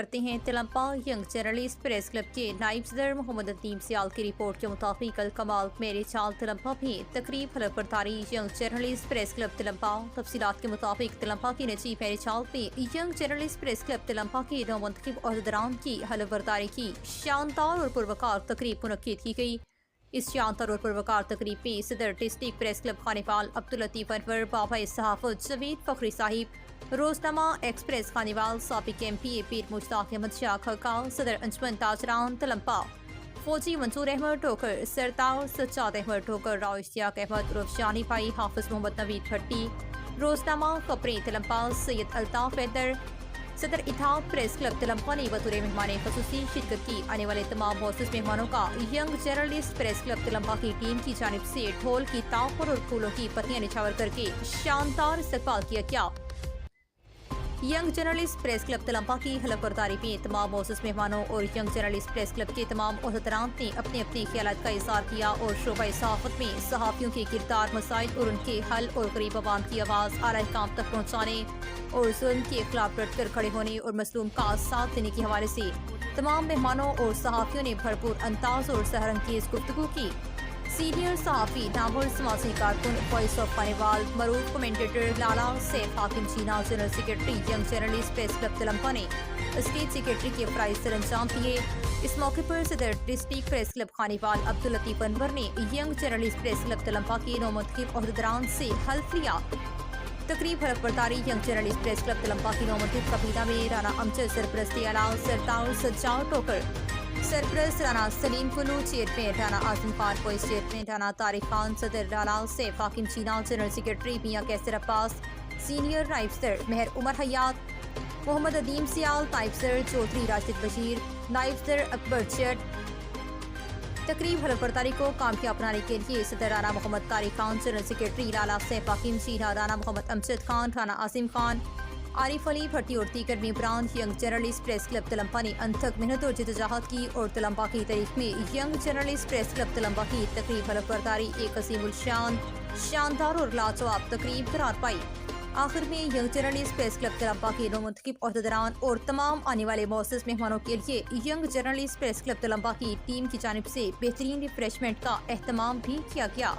کرتے ہیں تلمپا young journalist press club کے نائب صدر محمد ندیم سیال کی رپورٹ کے مطابق الکمال میرے چال تلمپا بھی تقریب حلف برداری ینگ جرنلسٹ پریس کلب تلمپا۔ تفصیلات کے مطابق تلمپا کی نجی میرے چال میں young journalist press club Tulamba کے نو منتخب عہدیداران کی حلف برداری کی شاندار اور پروکار تقریب منعقد کی گئی۔ اس شاندار اور پروکار تقریب میں صدر district press club Khanewal Abdul Latif Anwar, بابا صحافت جاوید فخری صاحب، روزنامہ ایکسپریس خانیوال سابق ایم پی اے پیر مشتاق احمد شاہ کھکا، صدر انجمن تاجران تلمپا فوجی منصور احمد ٹوکر، سردار سجاد احمد ٹوکر، راؤ اشتیاق احمد روشانی بھائی، حافظ محمد نوید بھٹی، روزنامہ خبریں تلمپا سید الطاف حیدر، صدر اتحاد پریس کلب تلمپا نے بطور مہمان خصوصی شرکت کی۔ آنے والے تمام معزز مہمانوں کا ینگ جرنلسٹ پریس کلب تلمپا کی ٹیم کی جانب سے ڈھول کی تاپر اور پھولوں کی پتیاں نچھاور کر کے شاندار استقبال کیا گیا۔ ینگ جرنلسٹ پریس کلب تلمپا کی حلف برداری میں تمام معزز مہمانوں اور ینگ جرنلسٹ پریس کلب کے تمام عہدیداران نے اپنے اپنے خیالات کا اظہار کیا اور شعبہ صحافت میں صحافیوں کے کردار، مسائل اور ان کے حل اور غریب عوام کی آواز اعلیٰ حکام تک پہنچانے اور ظلم کے خلاف ڈٹ کر کھڑے ہونے اور مظلوم کا ساتھ دینے کے حوالے سے تمام مہمانوں اور صحافیوں نے بھرپور انداز اور سحر انگیز گفتگو کی۔ سینئر صحافی نامور سماجی کارکن وائس آف خانیوال معروف commentator Lala Saif Hakim Cheena, general secretary young journalist press club Tulamba نے اسٹیٹ سیکرٹری کے فرائض سر انجام دیے۔ اس موقع پر صدر district press club Khanewal Abdul Latif Anwar نے young journalist press club Tulamba کے نو منتخب عہدیداران سے حلف لیا۔ تقریب حلف برداری ینگ جرنلسٹ پریس کلب تلمپا کی نو منتخب کابینہ میں رانا امجد سرپرستی اعلیٰ، سردار سجاد ٹوکر سرپرست، رانا سلیم کلو chairman, Rana Azam Khan vice chairman, Rana Tariq Khan صدر، لالا سیف حاکم چینا جنرل سیکرٹری، میاں کیسر عباس سینئر نائب صدر، مہر عمر حیات، محمد ندیم سیال نائب صدر، چودھری راشد بشیر نائب صدر، اکبر جٹ۔ تقریب حلف برداری کو کامیاب بنانے کے لیے صدر رانا محمد طارق خان، جنرل سیکرٹری لالا سیف حاکم چینا، رانا محمد امجد خان، رانا اعظم خان، عارف علی بھٹی اور دیگر ممبران young journalist press club Tulamba نے انتھک محنت اور جدوجہد کی اور تلمپا کی تاریخ میں ینگ جرنلسٹ پریس کلب تلمپا کی تقریب حلف برداری ایک عظیم الشان، شاندار اور لاجواب تقریب قرار پائی۔ آخر میں young journalist press club Tulamba کے نو منتخب عہدیداران اور تمام آنے والے معزز مہمانوں کے لیے ینگ جرنلسٹ پریس کلب تلمپا کی ٹیم کی جانب سے بہترین ریفریشمنٹ کا اہتمام بھی کیا گیا۔